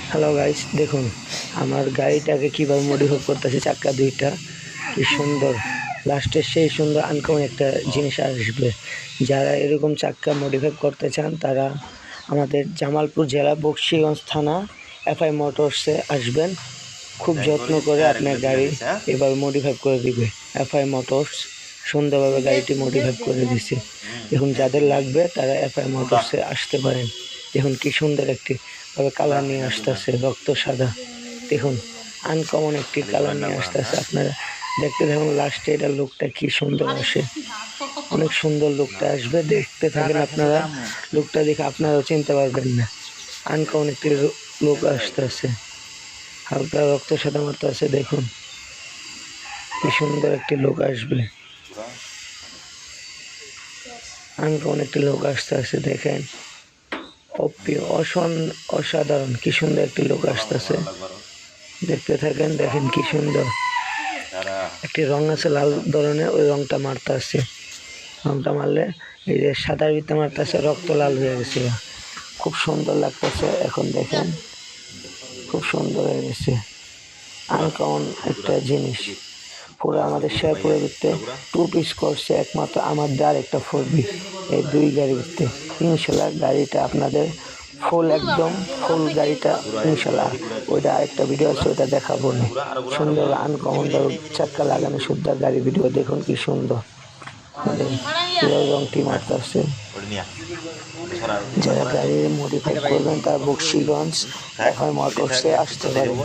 Hello guys, দেখুন আমার গাড়িটাকে কীভাবে মডিফাই করতেছে। চাক্কা দুইটা কি সুন্দর, লাস্টে সেই সুন্দর আনকমন একটা জিনিস আসবে। যারা এরকম চাক্কা মডিফাই করতে চান তারা আমাদের জামালপুর জেলা বকশীগঞ্জ থানা এফআই মোটরসে আসবেন। খুব যত্ন করে আপনার গাড়ি এভাবে মডিফাই করে দিবে এফআই মোটরস। সুন্দরভাবে গাড়িটি মডিফাই করে দিছে। এখন যাদের লাগবে তারা এফআই মোটরসে আসতে পারেন। দেখুন কি সুন্দর একটি ভাবে কালার নিয়ে আসতেছে, রক্ত সাদা। দেখুন আনকমন একটি কালার নিয়ে আসতেছে। আপনারা দেখতে থাকুন, লাস্টে এটার লুকটা কি সুন্দর আসে, অনেক সুন্দর লুকটা আসবে। দেখতে থাকেন আপনারা, লুকটা দেখে আপনারাও চিনতে পারবেন না। আনকমন একটি লুক আসতেছে, হালকা রক্ত সাদা মতো আছে। দেখুন কি সুন্দর একটি লোক আসবে, আনকমন একটি লোক আসতে আছে। দেখেন অসাধারণ, কি সুন্দর একটি লোক আসতেছে। দেখতে থাকেন, দেখেন কি সুন্দর একটি রং আছে লাল ধরনের, ওই রংটা মারতে আছে। রংটা মারলে এই যে সাদার ভিতরে মারতে আছে, রক্ত লাল হয়ে গেছে। খুব সুন্দর লাগতেছে। এখন দেখেন খুব সুন্দর হয়ে গেছে, আনকমন একটা জিনিস। পুরো আমাদের শেরপুরের ভিতরে 2 পিস করছে একমাত্র আমার আর একটা 4B, এই 2 গাড়ির ভিতরে। ইনশাল্লাহ গাড়িটা আপনাদের ফুল, একদম ফুল গাড়িটা ইনশাল্লাহ। ওইটা আরেকটা ভিডিও আছে, ওইটা দেখাবো না। সুন্দর আনকমন চাক্কা লাগানো শুদ্ধ গাড়ি ভিডিও দেখুন কি সুন্দর রংটি মারতেছে। যারা গাড়ি মডিফাই করবেন তারা বকশীগঞ্জ এফআই মোটরসে আসতে পারেন।